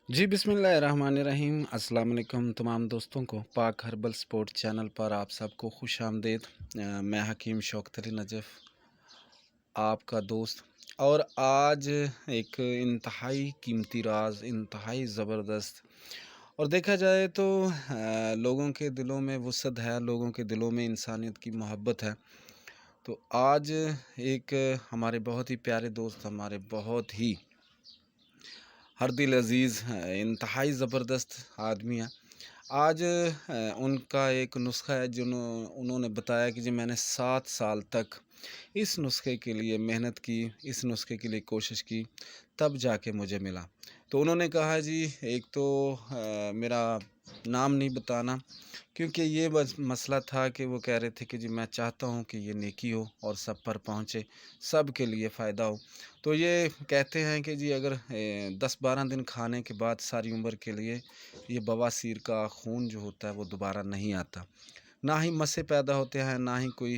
जी बिस्मिल्लाहिर्रहमानिर्रहीम। अस्सलाम वालेकुम तमाम दोस्तों को पाक हर्बल स्पोर्ट चैनल पर आप सबको खुश आमदेद। मैं हकीम शौकत अली नजफ़ आपका दोस्त। और आज एक इंतहाई कीमती राज, इंतहाई ज़बरदस्त, और देखा जाए तो लोगों के दिलों में वुसअत है, लोगों के दिलों में इंसानियत की मोहब्बत है। तो आज एक हमारे बहुत ही प्यारे दोस्त, हमारे बहुत ही हर दिल अज़ीज़ इंतहाई ज़बरदस्त आदमी है। आज उनका एक नुस्ख़ा है जो उन्होंने बताया कि जी मैंने 7 साल तक इस नुस्खे के लिए मेहनत की, इस नुस्खे के लिए कोशिश की, तब जाके मुझे मिला। तो उन्होंने कहा जी एक तो मेरा नाम नहीं बताना, क्योंकि ये बस मसला था कि वो कह रहे थे कि जी मैं चाहता हूँ कि ये नेकी हो और सब पर पहुँचे, सब के लिए फ़ायदा हो। तो ये कहते हैं कि जी अगर 10-12 दिन खाने के बाद सारी उम्र के लिए ये बवासीर का खून जो होता है वो दोबारा नहीं आता। ना ही मस्से पैदा होते हैं, ना ही कोई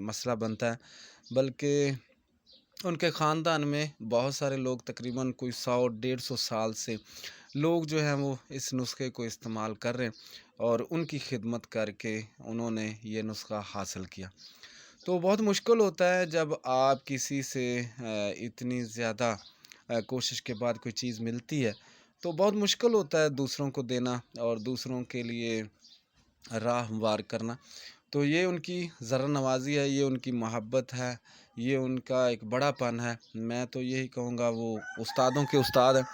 मसला बनता है, बल्कि उनके ख़ानदान में बहुत सारे लोग, तकरीबन कोई 100 150 साल से लोग जो हैं वो इस नुस्खे को इस्तेमाल कर रहे हैं, और उनकी खिदमत करके उन्होंने ये नुस्खा हासिल किया। तो बहुत मुश्किल होता है जब आप किसी से इतनी ज़्यादा कोशिश के बाद कोई चीज़ मिलती है, तो बहुत मुश्किल होता है दूसरों को देना और दूसरों के लिए राह हमवार करना। तो ये उनकी ज़रा नवाज़ी है, ये उनकी मोहब्बत है, ये उनका एक बड़ापन है। मैं तो यही कहूँगा वो उस्तादों के उस्ताद हैं।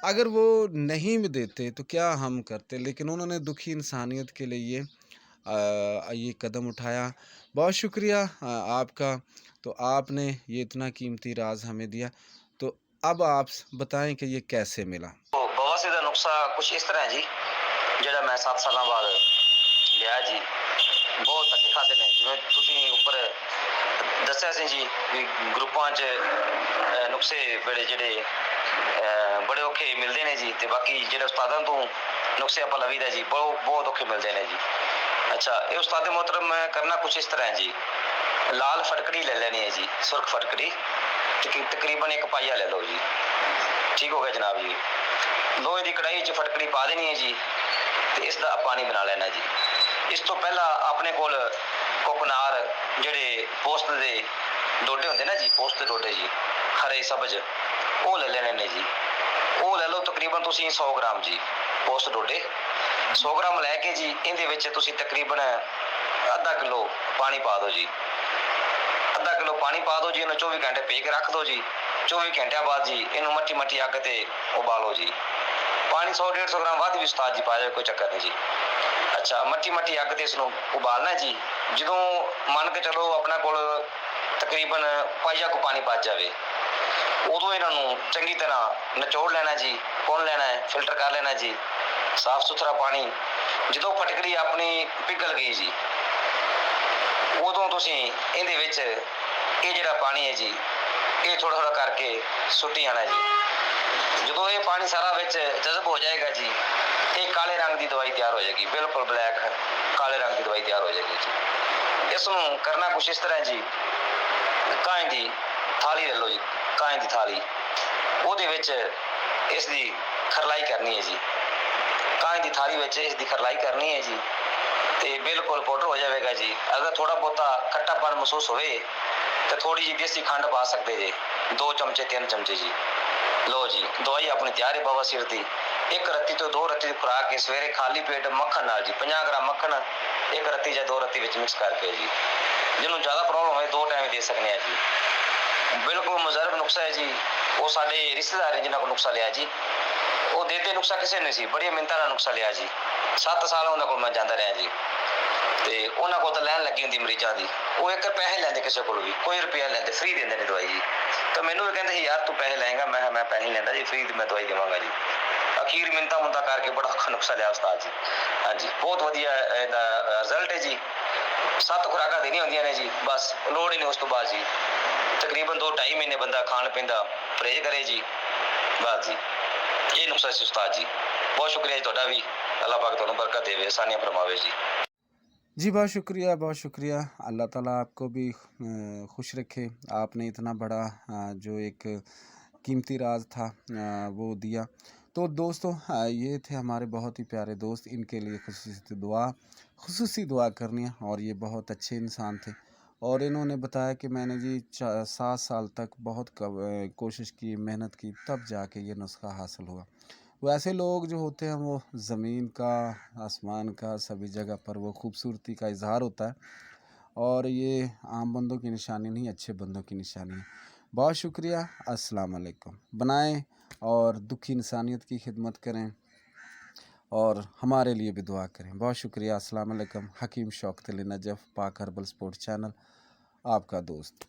अगर वो नहीं भी देते तो क्या हम करते, लेकिन उन्होंने दुखी इंसानियत के लिए ये कदम उठाया। बहुत शुक्रिया आपका। तो आपने ये इतना कीमती राज हमें दिया। तो अब आप बताएं कि ये कैसे मिला। बवासीर ਦਾ ਨੁਕਸਾ ਕੁਛ ਇਸ ਤਰ੍ਹਾਂ ਹੈ ਜੀ, ਜਿਹੜਾ ਮੈਂ 7 ਸਾਲਾਂ ਬਾਅਦ ਲਿਆ ਜੀ। ਬਹੁਤ ਧੱਕੇ ਖਾਦੇ ਨੇ, ਜਿਵੇਂ ਤੁਸੀਂ ਉੱਪਰ ਦੱਸਿਆ ਸੀ ਜੀ ਵੀ ਗਰੁੱਪਾਂ 'ਚ ਨੁਕਸੇ ਬੜੇ ਜਿਹੜੇ ਬੜੇ ਔਖੇ ਮਿਲਦੇ ਨੇ ਜੀ, ਤੇ ਬਾਕੀ ਜਿਹੜੇ ਉਸਤਾਦਾਂ ਤੋਂ ਨੁਕਸੇ ਆਪਾਂ ਲਵੀਦਾ ਜੀ ਬਹੁਤ ਔਖੇ ਮਿਲਦੇ ਨੇ ਜੀ। ਅੱਛਾ, ਇਹ ਉਸਤਾਦ ਮੁਹਤਰਮ ਮੈਂ ਕਰਨਾ ਕੁਛ ਇਸ ਤਰ੍ਹਾਂ ਹੈ ਜੀ। ਲਾਲ ਫਟਕੜੀ ਲੈ ਲੈਣੀ ਹੈ ਜੀ, ਸੁਰਖ ਫਟਕੜੀ, ਤਕਰੀਬਨ ਇੱਕ ਪਾਈਆ ਲੈ ਲਓ ਜੀ। ਠੀਕ ਹੋ ਗਿਆ ਜਨਾਬ ਜੀ। ਲੋਹੇ ਦੀ ਕੜਾਹੀ 'ਚ ਫਟਕੜੀ ਪਾ ਦੇਣੀ ਹੈ ਜੀ, ਤੇ ਇਸ ਦਾ ਪਾਣੀ ਬਣਾ ਲੈਣਾ ਜੀ। ਇਸ ਤੋਂ ਪਹਿਲਾਂ ਆਪਣੇ ਕੋਲ ਕੋਕਨਾਰ, ਜਿਹੜੇ ਪੋਸਤ ਦੇ ਡੋਡੇ ਹੁੰਦੇ ਨਾ ਜੀ, ਪੋਸਤ ਦੇ ਡੋਡੇ ਜੀ, ਹਰੇ ਸਬਜ਼, ਉਹ ਲੈ ਲੈਣੇ ਨੇ ਜੀ। ਉਹ ਲੈ ਲਓ ਤਕਰੀਬਨ ਤੁਸੀਂ 100 ਗ੍ਰਾਮ ਜੀ, ਪੋਸਤ ਡੋਡੇ 100 ਗ੍ਰਾਮ ਲੈ ਕੇ ਜੀ, ਇਹਦੇ ਵਿੱਚ ਤੁਸੀਂ ਤਕਰੀਬਨ ਅੱਧਾ ਕਿਲੋ ਪਾਣੀ ਪਾ ਦਿਓ ਜੀ। ਅੱਧਾ ਕਿਲੋ ਪਾਣੀ ਪਾ ਦਿਓ ਜੀ, ਇਹਨੂੰ 24 ਘੰਟੇ ਭੇ ਕੇ ਰੱਖ ਦਿਓ ਜੀ। 24 ਘੰਟਿਆਂ ਬਾਅਦ ਜੀ ਇਹਨੂੰ ਮੱਠੀ ਮੱਠੀ ਅੱਗ ਤੇ ਉਬਾਲੋ ਜੀ। ਪਾਣੀ 100-150 ਗ੍ਰਾਮ ਵੱਧ ਵੀ ਉਸਤਾਦ ਜੀ ਪਾ ਜਾਵੇ, ਕੋਈ ਚੱਕਰ ਨਹੀਂ ਜੀ। ਅੱਛਾ, ਮੱਠੀ ਮੱਠੀ ਅੱਗ ਤੇ ਇਸ ਨੂੰ ਉਬਾਲਣਾ ਜੀ। ਜਦੋਂ ਮੰਨ ਕੇ ਚਲੋ ਆਪਣਾ ਕੋਲ ਤਕਰੀਬਨ ਪਾਈਆ ਕੁ ਪਾਣੀ ਬਚ ਜਾਵੇ, ਉਦੋਂ ਇਹਨਾਂ ਨੂੰ ਚੰਗੀ ਤਰ੍ਹਾਂ ਨਿਚੋੜ ਲੈਣਾ ਜੀ, ਪੁਣ ਲੈਣਾ ਹੈ, ਫਿਲਟਰ ਕਰ ਲੈਣਾ ਜੀ, ਸਾਫ਼ ਸੁਥਰਾ ਪਾਣੀ। ਜਦੋਂ ਫਟਕੜੀ ਆਪਣੀ ਪਿਘਲ ਗਈ ਜੀ, ਉਦੋਂ ਤੁਸੀਂ ਇਹਦੇ ਵਿੱਚ ਇਹ ਜਿਹੜਾ ਪਾਣੀ ਹੈ ਜੀ, ਇਹ ਥੋੜਾ ਥੋੜਾ ਕਰਕੇ ਸੁੱਟੀ ਆਣਾ ਜੀ। ਜਦੋਂ ਇਹ ਪਾਣੀ ਸਾਰਾ ਵਿੱਚ ਜਜ਼ਬ ਹੋ ਜਾਏਗਾ ਜੀ, ਇਹ ਕਾਲੇ ਰੰਗ ਦੀ ਦਵਾਈ ਤਿਆਰ ਹੋ ਜਾਏਗੀ, ਬਿਲਕੁਲ ਬਲੈਕ ਕਾਲੇ ਰੰਗ ਦੀ ਦਵਾਈ ਤਿਆਰ ਹੋ ਜਾਏਗੀ ਜੀ। ਇਸ ਨੂੰ ਕਰਨਾ ਕੁਛ ਇਸ ਤਰ੍ਹਾਂ ਜੀ। ਕਾਂਚ ਦੀ ਥਾਲੀ ਲੈ ਲਓ ਜੀ, ਕਾਂਚ ਦੀ ਥਾਲੀ, ਉਹਦੇ ਵਿੱਚ ਇਸ ਦੀ ਖਰਲਾਈ ਕਰਨੀ ਹੈ ਜੀ। ਕਾਂਚ ਦੀ ਥਾਲੀ ਵਿੱਚ ਇਸ ਦੀ ਖਰਲਾਈ ਕਰਨੀ ਹੈ ਜੀ, ਤੇ ਬਿਲਕੁਲ ਪਾਊਡਰ ਹੋ ਜਾਵੇਗਾ ਜੀ। ਅਗਰ ਥੋੜਾ ਬਹੁਤਾ ਖੱਟਾਪਨ ਮਹਿਸੂਸ ਹੋਵੇ ਤੇ ਥੋੜੀ ਜਿਹੀ ਦੇਸੀ ਖੰਡ ਪਾ ਸਕਦੇ ਜੇ, 2 ਚਮਚੇ 3 ਚਮਚੇ ਜੀ। ਲਓ ਜੀ, ਦਵਾਈ ਆਪਣੀ ਤਿਆਰ ਹੈ ਬਵਾਸੀਰ ਦੀ। ਇੱਕ ਰੱਤੀ ਤੋਂ 2 ਰੱਤੀ ਦੀ ਖੁਰਾਕ ਹੈ। ਸਵੇਰੇ ਖਾਲੀ ਪੇਟ ਮੱਖਣ ਨਾਲ ਜੀ, 50 ਗ੍ਰਾਮ ਮੱਖਣ ਇੱਕ ਰੱਤੀ ਜਾਂ 2 ਰੱਤੀ ਵਿੱਚ ਮਿਕਸ ਕਰਕੇ ਜੀ। ਜਿਹਨੂੰ ਜ਼ਿਆਦਾ ਪ੍ਰੋਬਲਮ ਹੋਵੇ 2 ਟਾਈਮ ਦੇ ਸਕਦੇ ਆ ਜੀ। ਬਿਲਕੁਲ ਮੁਜ਼ਰਬ ਨੁਕਸਾ ਹੈ ਜੀ। ਉਹ ਸਾਡੇ ਰਿਸ਼ਤੇਦਾਰ ਨੇ ਜਿਨ੍ਹਾਂ ਕੋਲ ਨੁਕਸਾ ਲਿਆ ਜੀ, ਉਹ ਦੇਤੇ ਨੁਕਸਾ ਕਿਸੇ ਨੇ ਸੀ, ਬੜੀਆਂ ਮਿੰਨਤਾਂ ਨਾਲ ਨੁਕਸਾ ਲਿਆ ਜੀ। 7 ਸਾਲ ਉਹਨਾਂ ਕੋਲ ਮੈਂ ਜਾਂਦਾ ਰਿਹਾ ਜੀ, ਤੇ ਉਹਨਾਂ ਕੋਲ ਤਾਂ ਲੈਣ ਲੱਗੀ ਹੁੰਦੀ ਮਰੀਜ਼ਾਂ ਦੀ। ਉਹ 1 ਪੈਸੇ ਲੈਂਦੇ ਕਿਸੇ ਕੋਲ ਵੀ, ਕੋਈ ਰੁਪਇਆ ਲੈਂਦੇ, ਫ੍ਰੀ ਦਿੰਦੇ ਨੇ ਦਵਾਈ ਜੀ। ਤਾਂ ਮੈਨੂੰ ਵੀ ਕਹਿੰਦੇ ਸੀ ਯਾਰ ਤੂੰ ਪੈਸੇ ਲਏਗਾ, ਮੈਂ ਕਿਹਾ ਮੈਂ ਪੈਸੇ ਨਹੀਂ ਲੈਂਦਾ ਜੀ, ਫ੍ਰੀ ਦੀ ਮੈਂ ਦਵਾਈ ਦੇਵਾਂਗਾ ਜੀ। ਅਖੀਰ ਮਿੰਨਤਾਂ ਮੁੰਨਤਾਂ ਕਰਕੇ ਬੜਾ ਔਖਾ ਨੁਕਸਾ ਲਿਆ ਉਸਤਾਦ ਜੀ। ਹਾਂਜੀ, ਬਹੁਤ ਵਧੀਆ ਇਹਦਾ ਰਿਜ਼ਲਟ ਹੈ ਜੀ। 7 ਖੁਰਾਕਾਂ ਦੇਣੀਆਂ ਹੁੰਦੀਆਂ ਨੇ ਜੀ, ਬਸ ਲੋੜ ਹੀ ਨਹੀਂ ਉਸ ਤੋਂ ਬਾਅਦ ਜੀ। ਤਕਰੀਬਨ 2-2.5 ਮਹੀਨੇ ਬੰਦਾ ਖਾਣ ਪੀਣ ਦਾ ਪਰਹੇਜ਼ ਕਰੇ ਜੀ, ਬਸ ਜੀ। ਇਹ ਨੁਕਸਾ ਸੀ ਉਸਤਾਦ ਜੀ। ਬਹੁਤ ਸ਼ੁਕਰੀਆ ਜੀ ਤੁਹਾਡਾ ਵੀ। ਅੱਲਾਹ ਪਾਕ ਤੁਹਾਨੂੰ ਬਰਕਤ ਦੇਵੇ, ਆਸਾਨੀਆਂ फरमावे जी। जी बहुत शुक्रिया, बहुत शुक्रिया। अल्लाह ताला आपको भी खुश रखे। आपने इतना बड़ा जो एक कीमती राज था वो दिया। تو دوستوں یہ تھے ہمارے بہت ہی پیارے دوست، ان کے لیے خصوصی دعا کرنی ہے، اور یہ بہت اچھے انسان تھے، اور انہوں نے بتایا کہ میں نے جی 7 سال تک بہت کوشش کی، محنت کی، تب جا کے یہ نسخہ حاصل ہوا۔ ویسے لوگ جو ہوتے ہیں وہ زمین کا، آسمان کا، سبھی جگہ پر وہ خوبصورتی کا اظہار ہوتا ہے، اور یہ عام بندوں کی نشانی نہیں، اچھے بندوں کی نشانی ہے۔ بہت شکریہ، السلام علیکم۔ بنائیں اور دکھی انسانیت کی خدمت کریں، اور ہمارے لیے بھی دعا کریں۔ بہت شکریہ، السلام علیکم۔ حکیم شوکت علی نجف، پاک ہربل سپورٹ چینل، آپ کا دوست۔